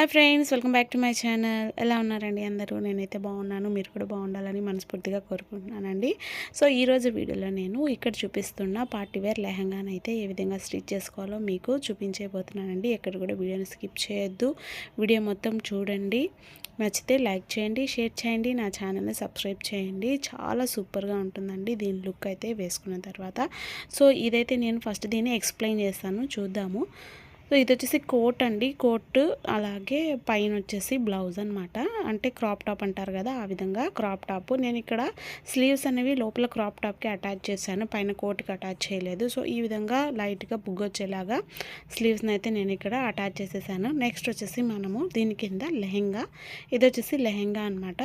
Hi friends, welcome back to my channel. ఎలా ఉన్నారండి అందరూ? నేనైతే బాగున్నాను. మీరు కూడా బాగుండాలని మనస్ఫూర్తిగా కోరుకుంటున్నానండి. సో ఈరోజు వీడియోలో నేను ఇక్కడ చూపిస్తున్న పార్టీవేర్ లెహంగాను అయితే ఏ విధంగా స్టిచ్ చేసుకోవాలో మీకు చూపించబోతున్నానండి. ఎక్కడ కూడా వీడియోని స్కిప్ చేయొద్దు, వీడియో మొత్తం చూడండి. నచ్చితే లైక్ చేయండి, షేర్ చేయండి, నా ఛానల్ని సబ్స్క్రైబ్ చేయండి. చాలా సూపర్గా ఉంటుందండి దీని లుక్ అయితే వేసుకున్న తర్వాత. సో ఇదైతే నేను ఫస్ట్ దీన్ని ఎక్స్ప్లెయిన్ చేస్తాను, చూద్దాము. సో ఇది వచ్చేసి కోట్ అండి, కోట్ అలాగే పైన వచ్చేసి బ్లౌజ్ అనమాట. అంటే క్రాప్ టాప్ అంటారు కదా, ఆ విధంగా క్రాప్ టాప్. నేను ఇక్కడ స్లీవ్స్ అనేవి లోపల క్రాప్ టాప్కి అటాచ్ చేశాను, పైన కోట్కి అటాచ్ చేయలేదు. సో ఈ విధంగా లైట్గా బుగ్గొచ్చేలాగా స్లీవ్స్ని అయితే నేను ఇక్కడ అటాచ్ చేసేసాను. నెక్స్ట్ వచ్చేసి మనము దీని కింద లెహెంగా, ఇది వచ్చేసి లెహెంగా అనమాట.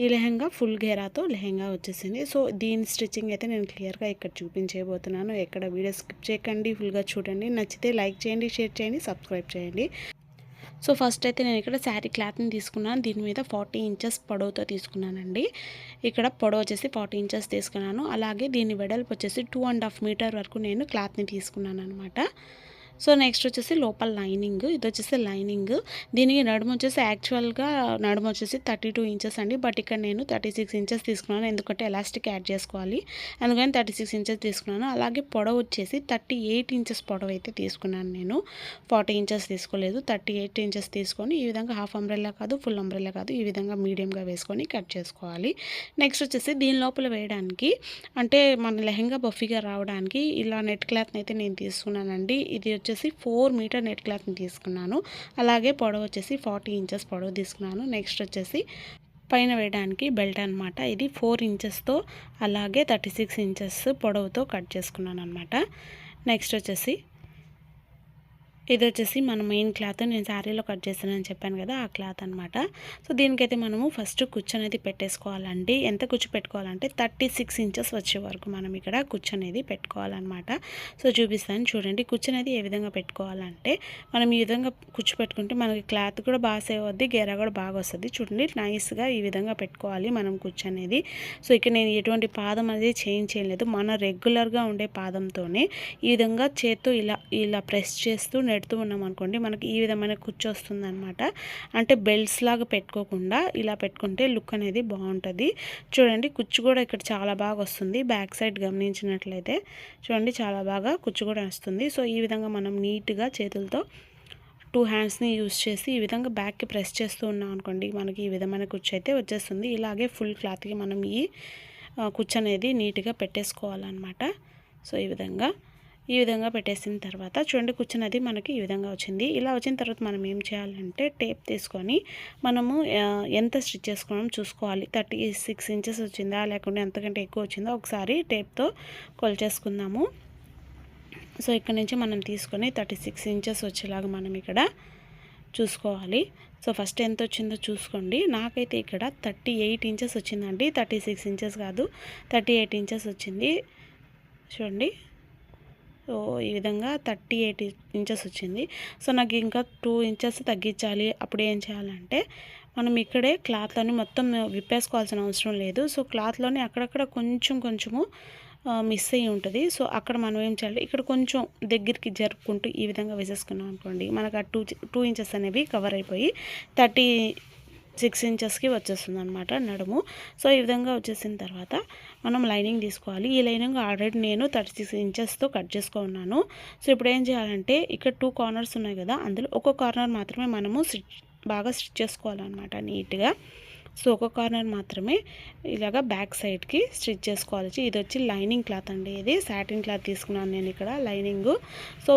ఈ లెహంగా ఫుల్ ఘేరాతో లెహంగా వచ్చేసింది. సో దీని స్టిచ్చింగ్ అయితే నేను క్లియర్గా ఇక్కడ చూపించబోతున్నాను. ఎక్కడ వీడియో స్కిప్ చేయకండి, ఫుల్గా చూడండి. నచ్చితే లైక్ చేయండి, షేర్ చేయండి, సబ్స్క్రైబ్ చేయండి. సో ఫస్ట్ అయితే నేను ఇక్కడ శారీ క్లాత్ని తీసుకున్నాను. దీని మీద 40 ఇంచెస్ పొడవుతో తీసుకున్నానండి. ఇక్కడ పొడవు వచ్చేసి 40 ఇంచెస్ తీసుకున్నాను. అలాగే దీని వెడల్పు వచ్చేసి 2.5 మీటర్ వరకు నేను క్లాత్ని తీసుకున్నాను అనమాట. సో నెక్స్ట్ వచ్చేసి లోపల లైనింగ్, ఇది వచ్చేసి లైనింగ్. దీనికి నడుము వచ్చేసి యాక్చువల్గా నడుము వచ్చేసి 32 ఇంచెస్ అండి. బట్ ఇక్కడ నేను 36 ఇంచెస్ తీసుకున్నాను, ఎందుకంటే ఎలాస్టిక్ యాడ్ చేసుకోవాలి, అందుకని 36 ఇంచెస్ తీసుకున్నాను. అలాగే పొడవు వచ్చేసి 38 ఇంచెస్ పొడవు అయితే తీసుకున్నాను నేను. 40 ఇంచెస్ తీసుకోలేదు, 38 ఇంచెస్ తీసుకొని ఈ విధంగా హాఫ్ అంబ్రెల్లా కాదు, ఫుల్ అంబ్రెల్లా కాదు, ఈ విధంగా మీడియంగా వేసుకొని కట్ చేసుకోవాలి. నెక్స్ట్ వచ్చేసి దీని లోపల వేయడానికి, అంటే మన లెహంగా బఫీగా రావడానికి ఇలా నెట్ క్లాత్ని అయితే నేను తీసుకున్నానండి. ఇది వచ్చేసి 4 మీటర్ నెట్ క్లాత్ని తీసుకున్నాను. అలాగే పొడవు వచ్చేసి 40 ఇంచెస్ పొడవు తీసుకున్నాను. నెక్స్ట్ వచ్చేసి పైన వేయడానికి బెల్ట్ అనమాట. ఇది 4 ఇంచెస్తో అలాగే 36 ఇంచెస్ పొడవుతో కట్ చేసుకున్నాను అనమాట. నెక్స్ట్ వచ్చేసి ఇది వచ్చేసి మన మెయిన్ క్లాత్, నేను శారీలో కట్ చేస్తానని చెప్పాను కదా, ఆ క్లాత్ అనమాట. సో దీనికైతే మనము ఫస్ట్ కుచ్చు అనేది పెట్టేసుకోవాలండి. ఎంత కుచ్చు పెట్టుకోవాలంటే 36 ఇంచెస్ వచ్చే వరకు మనం ఇక్కడ కుచ్చు అనేది పెట్టుకోవాలన్నమాట. సో చూపిస్తాను చూడండి. కుచ్చు అనేది ఏ విధంగా పెట్టుకోవాలంటే, మనం ఈ విధంగా కుచ్చు పెట్టుకుంటే మనకి క్లాత్ కూడా బాగా సేవ్ అవుద్ది, గేరా కూడా బాగా వస్తుంది. చూడండి నైస్గా ఈ విధంగా పెట్టుకోవాలి మనం కుచ్చు అనేది. సో ఇక్కడ నేను ఎటువంటి పాదం అనేది చేంజ్ చేయలేదు, మన రెగ్యులర్గా ఉండే పాదంతోనే ఈ విధంగా చేత్తో ఇలా ప్రెస్ చేస్తూ నెడుతూ ఉన్నాం అనుకోండి, మనకి ఈ విధమైన కుచ్చు వస్తుంది అనమాట. అంటే బెల్ట్స్ లాగా పెట్టుకోకుండా ఇలా పెట్టుకుంటే లుక్ అనేది బాగుంటుంది. చూడండి కుచ్చు కూడా ఇక్కడ చాలా బాగా వస్తుంది. బ్యాక్ సైడ్ గమనించినట్లయితే చూడండి చాలా బాగా కుచ్చు కూడా వస్తుంది. సో ఈ విధంగా మనం నీట్గా చేతులతో 2 హ్యాండ్స్ని యూజ్ చేసి ఈ విధంగా బ్యాక్కి ప్రెస్ చేస్తూ ఉన్నాం అనుకోండి, మనకి ఈ విధమైన కుచ్చు అయితే వచ్చేస్తుంది. ఇలాగే ఫుల్ క్లాత్కి మనం ఈ కుచ్చు అనేది నీట్గా పెట్టేసుకోవాలన్నమాట. సో ఈ విధంగా పెట్టేసిన తర్వాత చూడండి కుచ్చు మనకి ఈ విధంగా వచ్చింది. ఇలా వచ్చిన తర్వాత మనం ఏం చేయాలంటే టేప్ తీసుకొని మనము ఎంత స్టిచ్ చేసుకున్నాం చూసుకోవాలి. 36 ఇంచెస్ వచ్చిందా లేకుంటే ఎంతకంటే ఎక్కువ వచ్చిందా ఒకసారి టేప్తో కొలిచేసుకుందాము. సో ఇక్కడ నుంచి మనం తీసుకొని 36 ఇంచెస్ వచ్చేలాగా మనం ఇక్కడ చూసుకోవాలి. సో ఫస్ట్ ఎంత వచ్చిందో చూసుకోండి. నాకైతే ఇక్కడ 38 ఇంచెస్ వచ్చిందండి, 36 ఇంచెస్ కాదు, 38 ఇంచెస్ వచ్చింది. చూడండి సో ఈ విధంగా 38 ఇంచెస్ వచ్చింది. సో నాకు ఇంకా 2 ఇంచెస్ తగ్గించాలి. అప్పుడు ఏం చేయాలంటే మనం ఇక్కడే క్లాత్ని మొత్తం విప్పేసుకోవాల్సిన అవసరం లేదు. సో క్లాత్లోనే అక్కడక్కడ కొంచెము మిస్ అయ్యి ఉంటుంది. సో అక్కడ మనం ఏం చేయాలి, ఇక్కడ కొంచెం దగ్గరికి జరుపుకుంటూ ఈ విధంగా వేసేసుకున్నాం అనుకోండి, మనకు ఆ 2 ఇంచెస్ అనేవి కవర్ అయిపోయి 36 ఇంచెస్కి వచ్చేస్తుంది అనమాట నడుము. సో ఈ విధంగా వచ్చేసిన తర్వాత మనం లైనింగ్ తీసుకోవాలి. ఈ లైనింగ్ ఆల్రెడీ నేను 36 ఇంచెస్తో కట్ చేసుకున్నాను. సో ఇప్పుడు ఏం చేయాలంటే ఇక్కడ 2 కార్నర్స్ ఉన్నాయి కదా, అందులో ఒక కార్నర్ మాత్రమే మనము బాగా స్టిచ్ చేసుకోవాలన్నమాట నీట్గా. సో ఒక కార్నర్ మాత్రమే ఇలాగా బ్యాక్ సైడ్కి స్టిచ్ చేసుకోవాలి. ఇది వచ్చి లైనింగ్ క్లాత్ అండి, ఇది సాటిన్ క్లాత్ తీసుకున్నాను నేను ఇక్కడ లైనింగ్. సో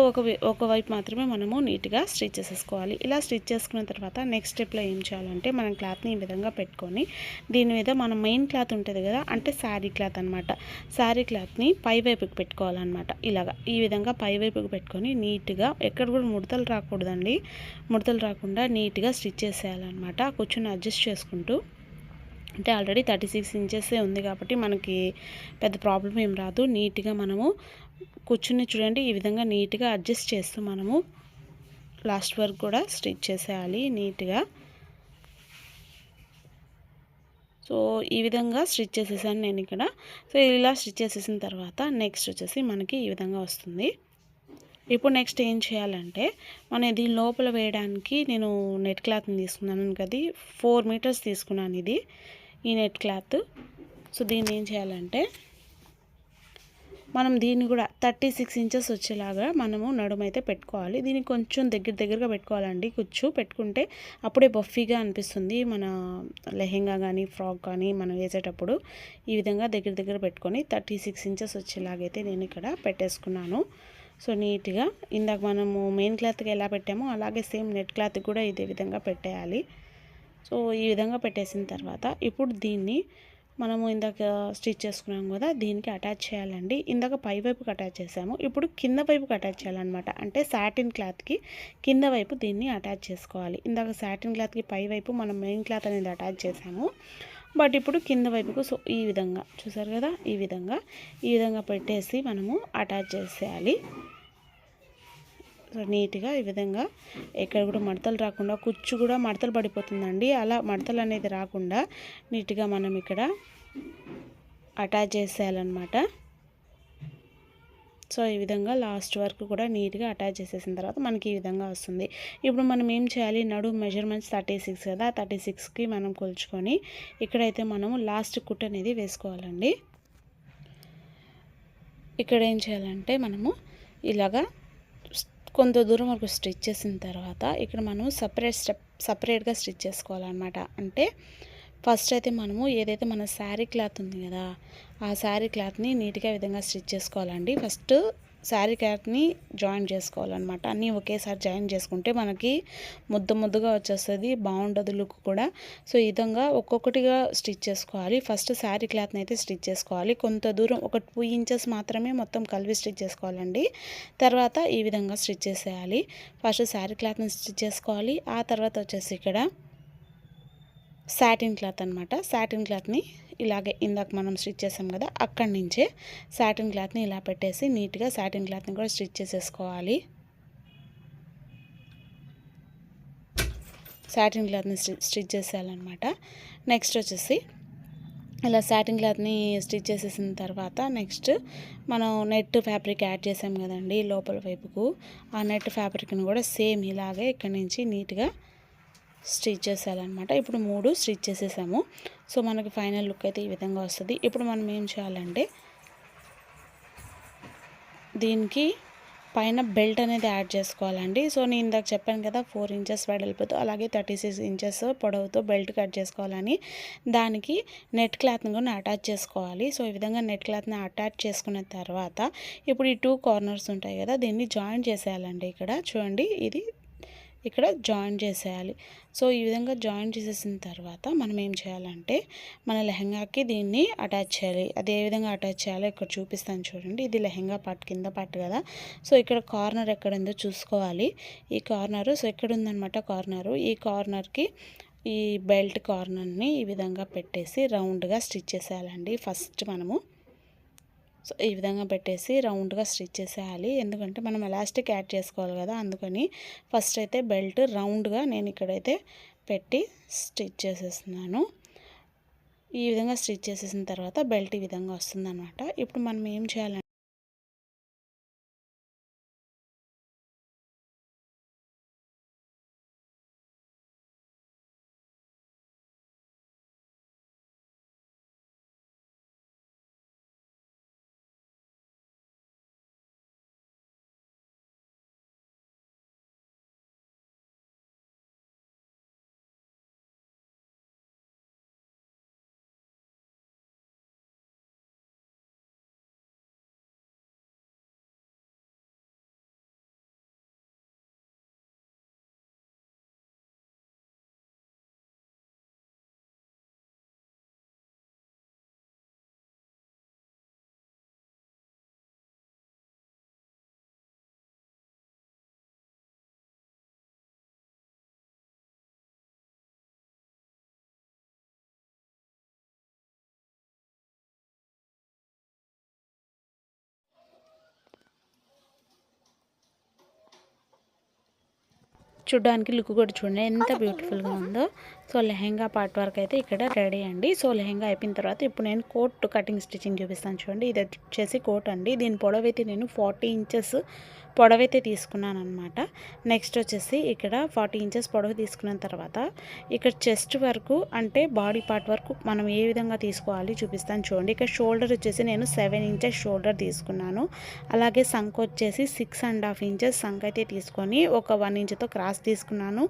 ఒకవైపు మాత్రమే మనము నీట్గా స్టిచ్ చేసేసుకోవాలి. ఇలా స్టిచ్ చేసుకున్న తర్వాత నెక్స్ట్ స్టెప్లో ఏం చేయాలంటే మనం క్లాత్ని ఈ విధంగా పెట్టుకొని దీని మీద మన మెయిన్ క్లాత్ ఉంటుంది కదా, అంటే శారీ క్లాత్ అనమాట, శారీ క్లాత్ని పై వైపుకి పెట్టుకోవాలన్నమాట. ఇలాగా ఈ విధంగా పై వైపుకి పెట్టుకొని నీట్గా, ఎక్కడ కూడా ముడతలు రాకూడదండి, ముడతలు రాకుండా నీట్గా స్టిచ్ చేసేయాలన్నమాట. కూర్చొని అడ్జస్ట్ చేసుకుంటూ, అంటే ఆల్రెడీ 36 ఇంచెసే ఉంది కాబట్టి మనకి పెద్ద ప్రాబ్లం ఏం రాదు. నీట్గా మనము కూర్చుని చూడండి ఈ విధంగా నీట్గా అడ్జస్ట్ చేస్తూ మనము లాస్ట్ వరకు కూడా స్టిచ్ చేసేయాలి నీట్గా. సో ఈ విధంగా స్టిచ్ చేసేసాను నేను ఇక్కడ. సో ఇలా స్టిచ్ చేసేసిన తర్వాత నెక్స్ట్ వచ్చేసి మనకి ఈ విధంగా వస్తుంది. ఇప్పుడు నెక్స్ట్ ఏం చేయాలంటే మనం దీని లోపల వేయడానికి నేను నెట్ క్లాత్ని తీసుకున్నాను కదా, 4 మీటర్స్ తీసుకున్నాను ఇది ఈ నెట్ క్లాత్. సో దీన్ని ఏం చేయాలంటే మనం దీన్ని కూడా 36 ఇంచెస్ వచ్చేలాగా మనము నడుమైతే పెట్టుకోవాలి. దీన్ని కొంచెం దగ్గరగా పెట్టుకోవాలండి. కుచ్చు పెట్టుకుంటే అప్పుడే బఫీగా అనిపిస్తుంది మన లెహెంగా కానీ ఫ్రాక్ కానీ మనం వేసేటప్పుడు. ఈ విధంగా దగ్గర పెట్టుకొని 36 ఇంచెస్ వచ్చేలాగైతే నేను ఇక్కడ పెట్టేసుకున్నాను. సో నీట్గా ఇందాక మనము మెయిన్ క్లాత్కి ఎలా పెట్టామో అలాగే సేమ్ నెట్ క్లాత్కి కూడా ఇదే విధంగా పెట్టేయాలి. సో ఈ విధంగా పెట్టేసిన తర్వాత ఇప్పుడు దీన్ని మనము ఇందాక స్టిచ్ చేసుకున్నాం కదా, దీనికి అటాచ్ చేయాలండి. ఇందాక పై వైపుకి అటాచ్ చేసాము, ఇప్పుడు కింద వైపుకి అటాచ్ చేయాలన్నమాట. అంటే సాటిన్ క్లాత్కి కింద వైపు దీన్ని అటాచ్ చేసుకోవాలి. ఇందాక సాటిన్ క్లాత్కి పై వైపు మనం మెయిన్ క్లాత్ అనేది అటాచ్ చేసాము, బట్ ఇప్పుడు కింద వైపుకు. సో ఈ విధంగా చూసారు కదా, ఈ విధంగా పెట్టేసి మనము అటాచ్ చేసేయాలి. సో నీట్గా ఈ విధంగా ఎక్కడ కూడా మడతలు రాకుండా, కుచ్చు కూడా మడతలు పడిపోతుందండి, అలా మడతలు అనేది రాకుండా నీట్గా మనం ఇక్కడ అటాచ్ చేసేయాలన్నమాట. సో ఈ విధంగా లాస్ట్ వరకు కూడా నీట్గా అటాచ్ చేసేసిన తర్వాత మనకి ఈ విధంగా వస్తుంది. ఇప్పుడు మనం ఏం చేయాలి, నడుము మెజర్మెంట్స్ 36 కదా, 36కి మనం కొలుచుకొని ఇక్కడైతే మనము లాస్ట్ కుట్ అనేది వేసుకోవాలండి. ఇక్కడ ఏం చేయాలంటే మనము ఇలాగా కొంత దూరం వరకు స్టిచ్ చేసిన తర్వాత ఇక్కడ మనం సపరేట్గా స్టిచ్ చేసుకోవాలన్నమాట. అంటే ఫస్ట్ అయితే మనము ఏదైతే మన శారీ క్లాత్ ఉంది కదా, ఆ శారీ క్లాత్ని నీట్గా ఈ విధంగా స్టిచ్ చేసుకోవాలండి. ఫస్ట్ శారీ క్లాత్ని జాయిన్ చేసుకోవాలన్నమాట. అన్నీ ఒకేసారి జాయిన్ చేసుకుంటే మనకి ముద్దగా వచ్చేస్తుంది, బాగుండదు లుక్ కూడా. సో ఈ విధంగా ఒక్కొక్కటిగా స్టిచ్ చేసుకోవాలి. ఫస్ట్ శారీ క్లాత్ని అయితే స్టిచ్ చేసుకోవాలి. కొంత దూరం ఒక 2 ఇంచెస్ మాత్రమే మొత్తం కలిపి స్టిచ్ చేసుకోవాలండి. తర్వాత ఈ విధంగా స్టిచ్ చేసేయాలి. ఫస్ట్ శారీ క్లాత్ని స్టిచ్ చేసుకోవాలి. ఆ తర్వాత వచ్చేసి ఇక్కడ సాటిన్ క్లాత్ అనమాట. సాటిన్ క్లాత్ని ఇలాగే ఇందాక మనం స్టిచ్ చేసాం కదా, అక్కడి నుంచే సాటిన్ క్లాత్ని ఇలా పెట్టేసి నీట్గా సాటిన్ క్లాత్ని కూడా స్టిచ్ చేసేసుకోవాలి. సాటిన్ క్లాత్ని స్టిచ్ చేసేయాలన్నమాట. నెక్స్ట్ వచ్చేసి ఇలా సాటిన్ క్లాత్ని స్టిచ్ చేసేసిన తర్వాత నెక్స్ట్ మనం నెట్ ఫ్యాబ్రిక్ యాడ్ చేసాం కదండి లోపల వైపుకు, ఆ నెట్ ఫ్యాబ్రిక్ని కూడా సేమ్ ఇలాగే ఇక్కడి నుంచి నీట్గా స్టిచ్ చేసేయాలన్నమాట. ఇప్పుడు 3 స్టిచ్ చేసేసాము. సో మనకి ఫైనల్ లుక్ అయితే ఈ విధంగా వస్తుంది. ఇప్పుడు మనం ఏం చేయాలంటే దీనికి పైన బెల్ట్ అనేది యాడ్ చేసుకోవాలండి. సో నేను ఇందాక చెప్పాను కదా 4 ఇంచెస్ వెడల్పుతో అలాగే 36 ఇంచెస్ పొడవుతో బెల్ట్ కట్ చేసుకోవాలని. దానికి నెట్ క్లాత్ని కూడా అటాచ్ చేసుకోవాలి. సో ఈ విధంగా నెట్ క్లాత్ని అటాచ్ చేసుకున్న తర్వాత ఇప్పుడు ఈ 2 కార్నర్స్ ఉంటాయి కదా, దీన్ని జాయిన్ చేసేయాలండి. ఇక్కడ చూడండి, ఇది ఇక్కడ జాయిన్ చేసేయాలి. సో ఈ విధంగా జాయిన్ చేసేసిన తర్వాత మనం ఏం చేయాలంటే మన లెహంగాకి దీన్ని అటాచ్ చేయాలి. అది ఏ విధంగా అటాచ్ చేయాలో ఇక్కడ చూపిస్తాను చూడండి. ఇది లెహంగా పార్ట్ కింద పార్ట్ కదా, సో ఇక్కడ కార్నర్ ఎక్కడ ఉందో చూసుకోవాలి. ఈ కార్నరు, సో ఎక్కడ ఉందన్నమాట కార్నరు, ఈ కార్నర్కి ఈ బెల్ట్ కార్నర్ని ఈ విధంగా పెట్టేసి రౌండ్గా స్టిచ్ చేసేయాలండి. ఫస్ట్ మనము సో ఈ విధంగా పెట్టేసి రౌండ్గా స్టిచ్ చేసేయాలి. ఎందుకంటే మనం ఎలాస్టిక్ యాడ్ చేసుకోవాలి కదా, అందుకని ఫస్ట్ అయితే బెల్ట్ రౌండ్గా నేను ఇక్కడైతే పెట్టి స్టిచ్ చేసేస్తున్నాను. ఈ విధంగా స్టిచ్ చేసేసిన తర్వాత బెల్ట్ ఈ విధంగా వస్తుందన్నమాట. ఇప్పుడు మనం ఏం చేయాలంటే చూడ్డానికి లుక్ కూడా చూడండి ఎంత బ్యూటిఫుల్గా ఉందో. సో లెహెంగా పార్ట్ వరకు అయితే ఇక్కడ రెడీ అండి. సో లెహెంగా అయిపోయిన తర్వాత ఇప్పుడు నేను కోట్ కటింగ్ స్టిచ్చింగ్ చూపిస్తాను చూడండి. ఇది వచ్చేసి కోట్ అండి. దీని పొడవైతే నేను 40 ఇంచెస్ పొడవైతే తీసుకున్నాను అనమాట. నెక్స్ట్ వచ్చేసి ఇక్కడ 40 ఇంచెస్ పొడవు తీసుకున్న తర్వాత ఇక్కడ చెస్ట్ వరకు అంటే బాడీ పార్ట్ వరకు మనం ఏ విధంగా తీసుకోవాలి చూపిస్తాను చూడండి. ఇక్కడ షోల్డర్ వచ్చేసి నేను 7 ఇంచెస్ షోల్డర్ తీసుకున్నాను. అలాగే సంక్ వచ్చేసి 6.5 ఇంచెస్ సంక్ అయితే తీసుకొని ఒక 1 ఇంచ్తో క్రాస్ తీసుకున్నాను.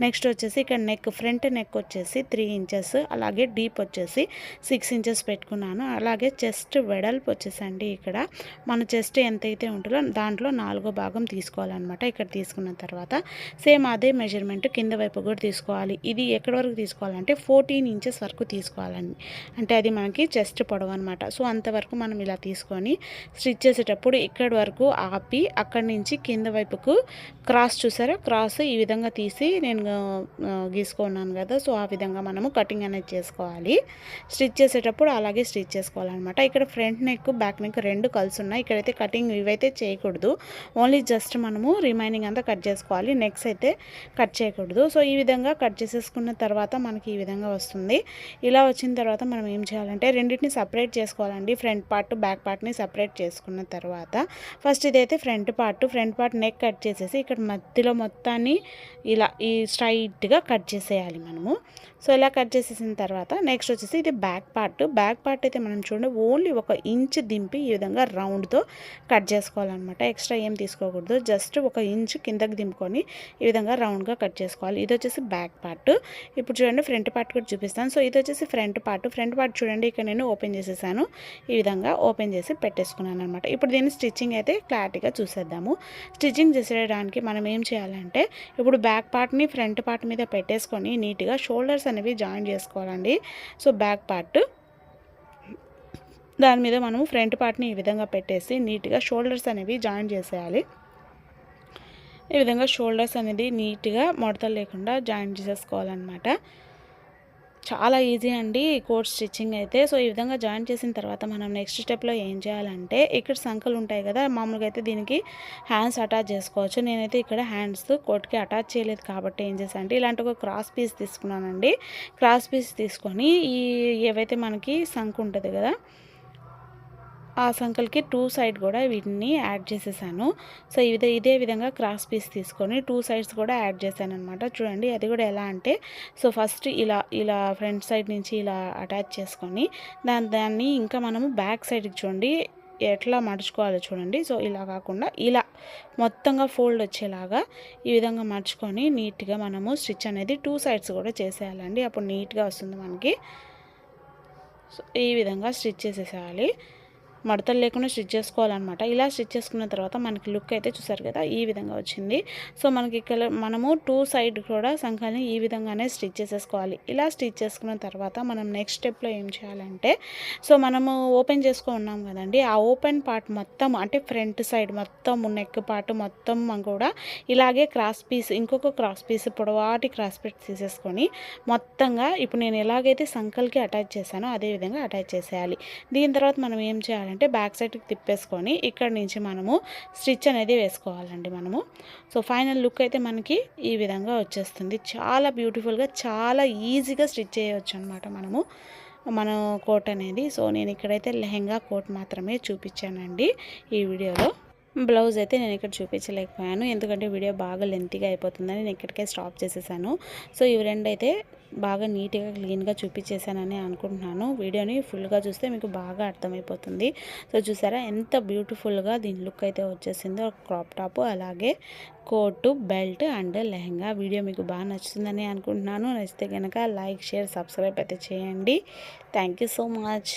నెక్స్ట్ వచ్చేసి ఇక్కడ నెక్ ఫ్రంట్ నెక్ వచ్చేసి 3 ఇంచెస్, అలాగే డీప్ వచ్చేసి 6 ఇంచెస్ పెట్టుకున్నాను. అలాగే చెస్ట్ వెడల్పు వచ్చేసండి ఇక్కడ మన చెస్ట్ ఎంతైతే ఉంటుందో దాంట్లో 4 భాగం తీసుకోవాలన్నమాట. ఇక్కడ తీసుకున్న తర్వాత సేమ్ అదే మెజర్మెంట్ కింద వైపు కూడా తీసుకోవాలి. ఇది ఎక్కడి వరకు తీసుకోవాలంటే 14 ఇంచెస్ వరకు తీసుకోవాలండి. అంటే అది మనకి చెస్ట్ పొడవు అనమాట. సో అంతవరకు మనం ఇలా తీసుకొని స్టిచ్ చేసేటప్పుడు ఇక్కడి వరకు ఆపి అక్కడి నుంచి కింద వైపుకు క్రాస్ చూసారా, క్రాస్ ఈ విధంగా తీసి నేను గీసుకున్నాను కదా. సో ఆ విధంగా మనము కటింగ్ అనేది చేసుకోవాలి. స్టిచ్ చేసేటప్పుడు అలాగే స్టిచ్ చేసుకోవాలన్నమాట. ఇక్కడ ఫ్రంట్ నెక్ బ్యాక్ నెక్ రెండు కలిసి ఉన్నాయి. ఇక్కడైతే కటింగ్ ఇవైతే చేయకూడదు. ఓన్లీ జస్ట్ మనము రిమైనింగ్ అంతా కట్ చేసుకోవాలి. నెక్స్ అయితే కట్ చేయకూడదు. సో ఈ విధంగా కట్ చేసేసుకున్న తర్వాత మనకి ఈ విధంగా వస్తుంది. ఇలా వచ్చిన తర్వాత మనం ఏం చేయాలంటే రెండింటిని సపరేట్ చేసుకోవాలండి. ఫ్రంట్ పార్ట్ బ్యాక్ పార్ట్ని సపరేట్ చేసుకున్న తర్వాత ఫస్ట్ ఇదైతే ఫ్రంట్ పార్ట్ నెక్ కట్ చేసేసి ఇక్కడ మధ్యలో మొత్తాన్ని ఇలా ఈ స్ట్రైట్గా కట్ చేసేయాలి మనము. సో ఇలా కట్ చేసేసిన తర్వాత నెక్స్ట్ వచ్చేసి ఇది బ్యాక్ పార్ట్ అయితే మనం చూడండి ఓన్లీ 1 ఇంచ్ దింపి ఈ విధంగా రౌండ్తో కట్ చేసుకోవాలన్నమాట. ఎక్స్ట్రా ఏం తీసుకోకూడదు. జస్ట్ 1 ఇంచ్ కిందకి దింపుకొని ఈ విధంగా రౌండ్గా కట్ చేసుకోవాలి. ఇది వచ్చేసి బ్యాక్ పార్ట్. ఇప్పుడు చూడండి ఫ్రంట్ పార్ట్ కూడా చూపిస్తాను. సో ఇది వచ్చేసి ఫ్రంట్ పార్ట్ చూడండి. ఇక్కడ నేను ఓపెన్ చేసేసాను. ఈ విధంగా ఓపెన్ చేసి పెట్టేసుకున్నాను అనమాట. ఇప్పుడు దీన్ని స్టిచ్చింగ్ అయితే క్లారిటీగా చూసేద్దాము. స్టిచ్చింగ్ చేసేయడానికి మనం ఏం చేయాలంటే ఇప్పుడు బ్యాక్ పార్ట్ని ఫ్రంట్ పార్ట్ మీద పెట్టేసుకొని నీట్గా షోల్డర్స్ అనేవి జాయిన్ చేసుకోవాలండి. సో బ్యాక్ పార్ట్ దాని మీద మనము ఫ్రంట్ పార్ట్ని ఈ విధంగా పెట్టేసి నీట్గా షోల్డర్స్ అనేవి జాయిన్ చేసేయాలి. ఈ విధంగా షోల్డర్స్ అనేది నీట్గా ముడతలు లేకుండా జాయిన్ చేసేసుకోవాలన్నమాట. చాలా ఈజీ అండి కోట్ స్టిచ్చింగ్ అయితే. సో ఈ విధంగా జాయిన్ చేసిన తర్వాత మనం నెక్స్ట్ స్టెప్లో ఏం చేయాలంటే ఇక్కడ సంకలు ఉంటాయి కదా, మామూలుగా అయితే దీనికి హ్యాండ్స్ అటాచ్ చేసుకోవచ్చు. నేనైతే ఇక్కడ హ్యాండ్స్ కోట్కి అటాచ్ చేయలేదు కాబట్టి ఏం చేశాను అంటే ఇలాంటి ఒక క్రాస్ పీస్ తీసుకున్నానండి. క్రాస్ పీస్ తీసుకొని ఈ ఏవైతే మనకి సంక్ ఉంటుంది కదా ఆ సంకల్కి 2 సైడ్ కూడా వీటిని యాడ్ చేసేసాను. సో ఇదే విధంగా క్రాస్ పీస్ తీసుకొని 2 సైడ్స్ కూడా యాడ్ చేశాను అనమాట. చూడండి అది కూడా ఎలా అంటే సో ఫస్ట్ ఇలా ఫ్రంట్ సైడ్ నుంచి ఇలా అటాచ్ చేసుకొని దాన్ని ఇంకా మనము బ్యాక్ సైడ్కి చూడండి ఎట్లా మడుచుకోవాలో చూడండి. సో ఇలా కాకుండా ఇలా మొత్తంగా ఫోల్డ్ వచ్చేలాగా ఈ విధంగా మడుచుకొని నీట్గా మనము స్టిచ్ అనేది 2 సైడ్స్ కూడా చేసేయాలండి. అప్పుడు నీట్గా వస్తుంది మనకి. సో ఈ విధంగా స్టిచ్ చేసేసేయాలి. మడతలు లేకుండా స్టిచ్ చేసుకోవాలన్నమాట. ఇలా స్టిచ్ చేసుకున్న తర్వాత మనకి లుక్ అయితే చూసారు కదా ఈ విధంగా వచ్చింది. సో మనకి ఇక్కడ మనము 2 సైడ్ కూడా సంఖ్యని ఈ విధంగానే స్టిచ్ చేసేసుకోవాలి. ఇలా స్టిచ్ చేసుకున్న తర్వాత మనం నెక్స్ట్ స్టెప్లో ఏం చేయాలంటే సో మనము ఓపెన్ ఉన్నాం కదండి, ఆ ఓపెన్ పార్ట్ మొత్తం అంటే ఫ్రంట్ సైడ్ మొత్తం నెక్ పార్ట్ మొత్తం కూడా ఇలాగే క్రాస్ పీస్ ఇంకొక క్రాస్ పీస్ పొడవాటి క్రాస్ పీస్ తీసేసుకొని మొత్తంగా ఇప్పుడు నేను ఎలాగైతే సంకల్కి అటాచ్ చేశానో అదే విధంగా అటాచ్ చేసేయాలి. దీని తర్వాత మనం ఏం చేయాలి అంటే బ్యాక్ సైడ్కి తిప్పేసుకొని ఇక్కడ నుంచి మనము స్టిచ్ అనేది వేసుకోవాలండి మనము. సో ఫైనల్ లుక్ అయితే మనకి ఈ విధంగా వచ్చేస్తుంది. చాలా బ్యూటిఫుల్గా చాలా ఈజీగా స్టిచ్ చేయవచ్చు అనమాట మన కోట్ అనేది. సో నేను ఇక్కడైతే లెహెంగా కోట్ మాత్రమే చూపించానండి ఈ వీడియోలో. బ్లౌజ్ అయితే నేను ఇక్కడ చూపించలేకపోయాను ఎందుకంటే వీడియో బాగా లెంతీగా అయిపోతుందని నేను ఇక్కడికే స్టాప్ చేసేసాను. సో ఇవి రెండు అయితే బాగా నీట్గా క్లీన్గా చూపించేసానని అనుకుంటున్నాను. వీడియోని ఫుల్గా చూస్తే మీకు బాగా అర్థమైపోతుంది. సో చూసారా ఎంత బ్యూటిఫుల్గా దీని లుక్ అయితే వచ్చేసిందో. క్రాప్ టాప్ అలాగే coat belt and lehenga. Video మీకు బాగా నచ్చుతుందని అనుకుంటున్నాను. నచ్చితే కనుక లైక్ షేర్ సబ్స్క్రైబ్ అయితే చేయండి. Thank you so much.